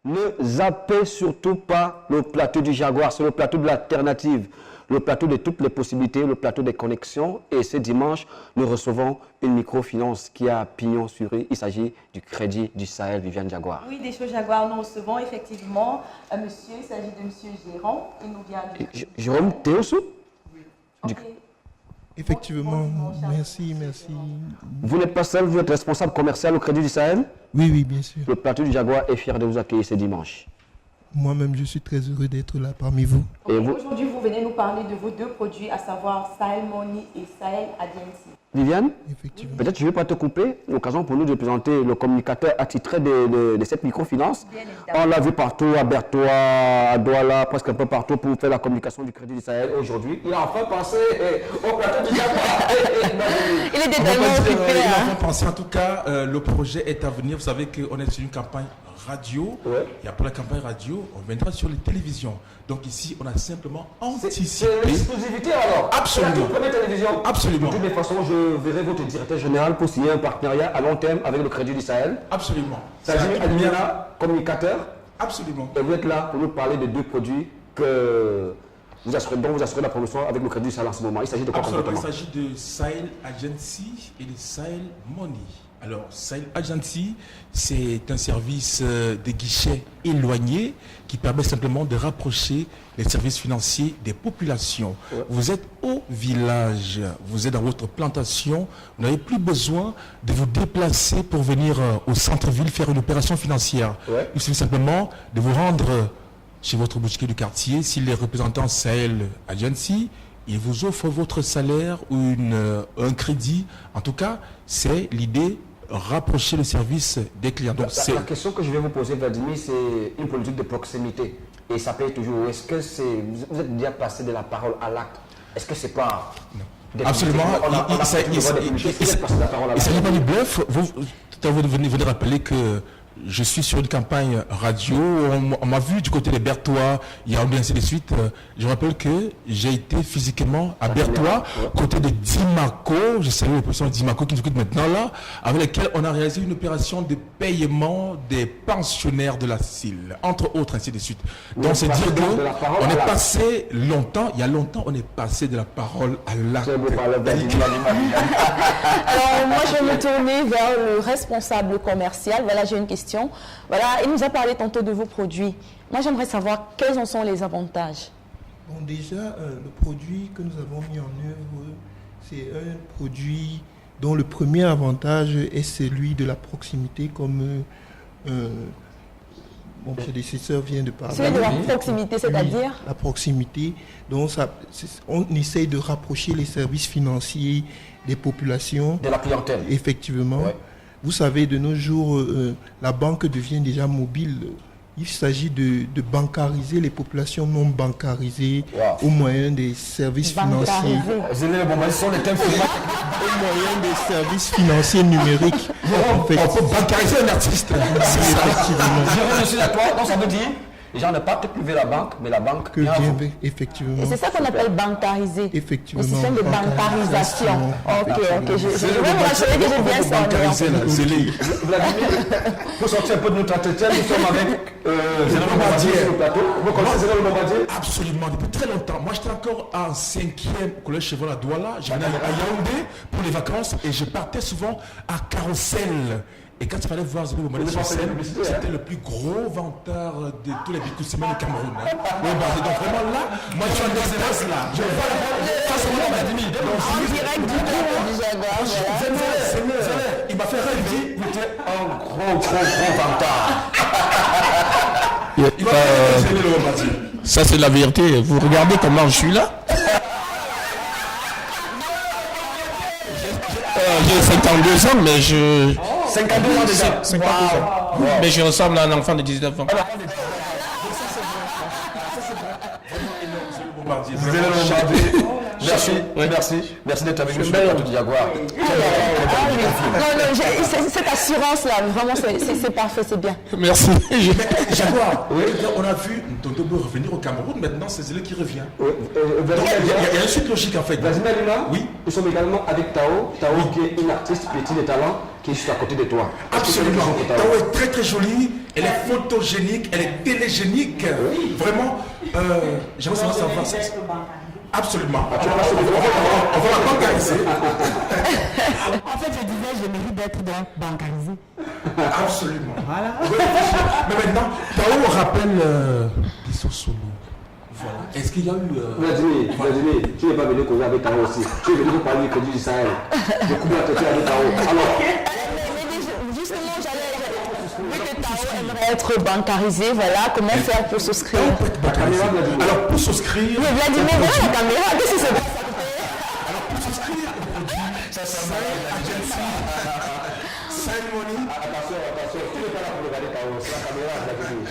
Ne zappez surtout pas le plateau du Jaguar, c'est le plateau de l'alternative, le plateau de toutes les possibilités, le plateau des connexions. Et ce dimanche, nous recevons une microfinance qui a pignon sur rue. Il s'agit du Crédit du Sahel, Viviane Jaguar. Oui, des choses Jaguar, nous recevons effectivement un monsieur, il s'agit de monsieur Jérôme, il nous vient de... Jérôme Théossou? Ok. Effectivement, merci. Vous n'êtes pas seul, vous êtes responsable commercial au Crédit du Sahel? Oui, bien sûr. Le plateau du Jaguar est fier de vous accueillir ce dimanche. Moi-même, je suis très heureux d'être là parmi vous. Et vous... Aujourd'hui, vous venez nous parler de vos deux produits, à savoir Sahel Money et Sahel Agency. Viviane, Effectivement. peut-être je ne vais pas te couper, l'occasion pour nous de présenter le communicateur attitré de cette microfinance. On l'a vu partout, à Bertois, à Douala, presque un peu partout pour faire la communication du Crédit du Sahel. Aujourd'hui, il a enfin pensé au plateau du Jaguar. Il est tellement occupé. Il a enfin pensé, en tout cas, le projet est à venir. Vous savez qu'on est sur une campagne radio. Ouais. Et après la campagne radio, on viendra sur les télévisions. Donc ici, on a simplement C'est anticipé. l'exclusivité alors. Absolument. C'est la toute première télévision. Absolument. De toutes les façons, je verrai votre directeur général pour signer un partenariat à long terme avec le Crédit du Sahel. Absolument. Sajid Almina, communicateur. Absolument. Et vous êtes là pour nous parler de deux produits que dont vous assurez la promotion avec le Crédit du Sahel en ce moment. Il s'agit de quoi Absolument. Il concrètement? s'agit de Sahel Agency et de Sahel Money. Alors, Sahel Agency, c'est un service de guichet éloigné qui permet simplement de rapprocher les services financiers des populations. Ouais. Vous êtes au village, vous êtes dans votre plantation, vous n'avez plus besoin de vous déplacer pour venir au centre-ville faire une opération financière. Ouais. Il suffit simplement de vous rendre chez votre boutiquier du quartier. S'il est représentant Sahel Agency, il vous offre votre salaire ou un crédit. En tout cas, c'est l'idée, rapprocher le service des clients. Donc, La question que je vais vous poser, Vladimir, c'est une politique de proximité. Et ça paye toujours. Est-ce que vous êtes déjà passé de la parole à l'acte? Est-ce que c'est pas... non. Absolument. Il ne s'agit pas du bluff. Vous venez de rappeler que je suis sur une campagne radio, on m'a vu du côté de Bertois, il y a ainsi de suite. Je rappelle que j'ai été physiquement à Bertois, côté de Dimaco, je salue la personne de Dimaco qui nous écoute maintenant là, avec laquelle on a réalisé une opération de paiement des pensionnaires de la CIL, entre autres, ainsi de suite. Donc c'est dire qu'on est passé longtemps, il y a longtemps, on est passé de la parole à l'acte. Alors moi je vais me tourner vers le responsable commercial. Voilà, j'ai une question. Voilà, il nous a parlé tantôt de vos produits. Moi j'aimerais savoir quels en sont les avantages. Bon, déjà, le produit que nous avons mis en œuvre, c'est un produit dont le premier avantage est celui de la proximité, comme mon prédécesseur vient de parler. Celui de la proximité, c'est-à-dire? Oui, la proximité. Donc, on essaye de rapprocher les services financiers des populations. De la clientèle. Effectivement. Ouais. Vous savez, de nos jours, la banque devient déjà mobile. Il s'agit de bancariser les populations non bancarisées au moyen des services financiers. Ce sont les thèmes au moyen des services financiers numériques. On peut bancariser un artiste. Effectivement. Je suis d'accord, donc ça veut dire les gens ne partent plus vers la banque, mais la banque vient vers, effectivement. Et c'est ça qu'on appelle bancariser. Effectivement. Le système de bancarisation. Ok. Je vais vous rassurer que j'ai bien cerné. Vladimir, pour sortir un peu de notre entretien, nous sommes avec Zénal Bombardier sur le plateau. Vous connaissez Zénal Bombardier? Absolument, depuis très longtemps. Moi, j'étais encore en 5e collège Cheval à Douala. Je venais à Yaoundé pour les vacances et je partais souvent à Carrousel. Et quand il fallait voir Zénal Bombardier sur scène, c'était le plus gros vanteur de tous les bicousimens du Cameroun. Donc vraiment là, moi je suis en excellence là. Je vois la face à moi, Vladimir. En direct du tour du Jaguar. Il m'a fait rêver, il dit, vous êtes un gros vantard. Il m'a fait rêver, Zénal Bombardier. Ça c'est la vérité. Vous regardez comment je suis là. J'ai 52 ans, mais je... 52 ans déjà. 52 ans. Wow. Mais je ressemble à un enfant de 19 ans. Merci d'être avec nous sur le plateau du Jaguar. Cette assurance-là, vraiment, c'est parfait, c'est bien. Merci. Jaguar, on a vu Tonton Bo revenir au Cameroun, maintenant c'est Zélé qui revient. Donc il y a une suite logique en fait. Vladimir Luna, oui. Nous sommes également avec Tao, qui est une artiste petit de talent qui est juste à côté de toi. Absolument. Tao est très très jolie. Elle est photogénique, elle est télégénique. Vraiment, j'aimerais savoir ça. Absolument. On va la bancariser. En fait, je disais, je mérite d'être donc bancarisé. Absolument. Voilà. Mais maintenant, Tao rappelle Bissot Solo. Voilà. Est-ce qu'il y a eu. Vladimir, tu n'es pas venu causer avec Tao aussi. Tu es venu pour parler du crédit du Sahel. Je coupe la tête avec Tao. Alors. Justement, vu que Tao aimerait être bancarisé, voilà, comment faire pour souscrire? Alors, pour souscrire. Mais Vladimir, voilà la caméra, qu'est-ce que c'est? Alors, pour souscrire au produit, ça s'appelle Agency Sahel Money. Attention, tu n'es pas là pour regarder Tao. C'est la caméra, Vladimir.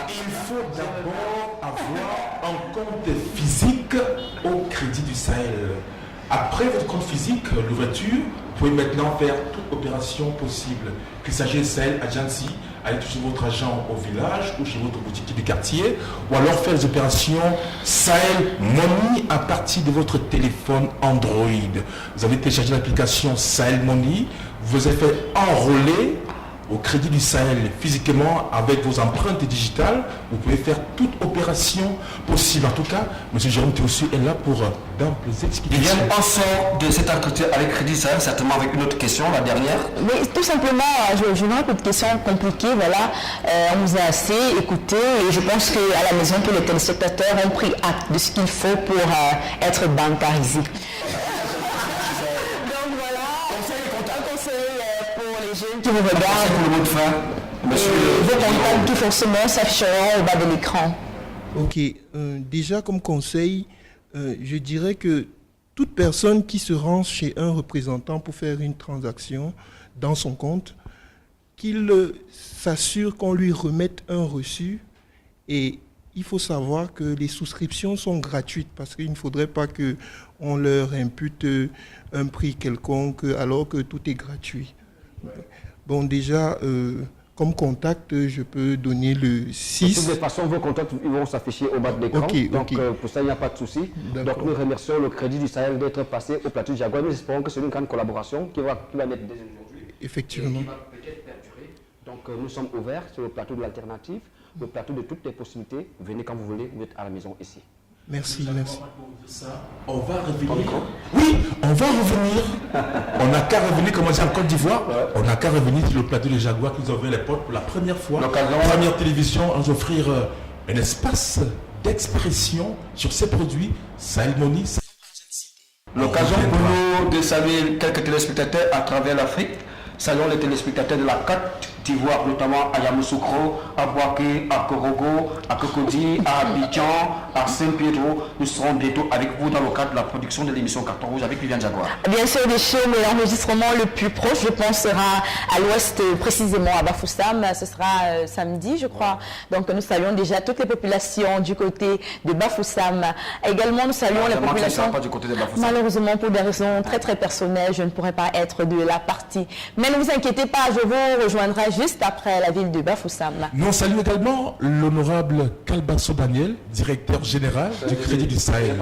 Il faut d'abord avoir un compte physique au Crédit du Sahel. Après votre compte physique, l'ouverture, vous pouvez maintenant faire toute opération possible. Qu'il s'agisse de Sahel Agency, aller toucher votre agent au village ou chez votre boutique du quartier, ou alors faire les opérations Sahel Money à partir de votre téléphone Android. Vous avez téléchargé l'application Sahel Money, vous avez fait enrôler au Crédit du Sahel physiquement avec vos empreintes digitales, vous pouvez faire toute opération possible. En tout cas, M. Jérôme Théossu est là pour d'amples explications. Bien, on sort de cet entretien avec Crédit Sahel, certainement avec une autre question, la dernière. Mais tout simplement, je n'aurai pas de questions compliquées, voilà. On nous a assez écouté et je pense qu'à la maison, tous les téléspectateurs ont pris acte de ce qu'il faut pour être bancarisé. Qui vous regardent, pour le mot de fin, monsieur. Vos contacts tout forcément s'afficheront au bas de l'écran. Ok, déjà comme conseil, je dirais que toute personne qui se rend chez un représentant pour faire une transaction dans son compte, qu'il s'assure qu'on lui remette un reçu. Et il faut savoir que les souscriptions sont gratuites parce qu'il ne faudrait pas qu'on leur impute un prix quelconque alors que tout est gratuit. Bon, déjà, comme contact, je peux donner le 6. De toute façon, vos contacts ils vont s'afficher au bas de l'écran. Donc, pour ça, il n'y a pas de souci. Donc, nous remercions le Crédit du Sahel d'être passé au plateau de Jaguar. Nous espérons que c'est une grande collaboration qui va naître dès aujourd'hui. Effectivement. Et qui va peut-être perdurer. Donc, nous sommes ouverts sur le plateau de l'alternative, le plateau de toutes les possibilités. Venez quand vous voulez, vous êtes à la maison ici. Merci. On va revenir. Oui, on va revenir. On n'a qu'à revenir, comme on dit en Côte d'Ivoire, on n'a qu'à revenir sur le plateau des Jaguars qui nous a ouvert les portes pour la première fois. Première télévision, à nous offrir un espace d'expression sur ces produits. Sahel Money. L'occasion pour nous de saluer quelques téléspectateurs à travers l'Afrique. Saluons les téléspectateurs de la Côte d'Ivoire, notamment à Yamoussoukro, à Boaké, à Korogo, à Cocody, à Abidjan, à Saint-Pedro. Nous serons bientôt avec vous dans le cadre de la production de l'émission Carton Rouge avec Viviane Jaguar. Bien sûr, des shows, mais l'enregistrement le plus proche, je pense, sera à l'ouest, précisément à Bafoussam. Ce sera samedi, je crois. Donc, nous saluons déjà toutes les populations du côté de Bafoussam. Également, nous saluons les populations. Pas du côté de Bafoussam. Malheureusement, pour des raisons très très personnelles, je ne pourrai pas être de la partie. Mais ne vous inquiétez pas, je vous rejoindrai juste après la ville de Bafoussam. Nous saluons également l'honorable Kalbasso Daniel, directeur général du Crédit du Sahel.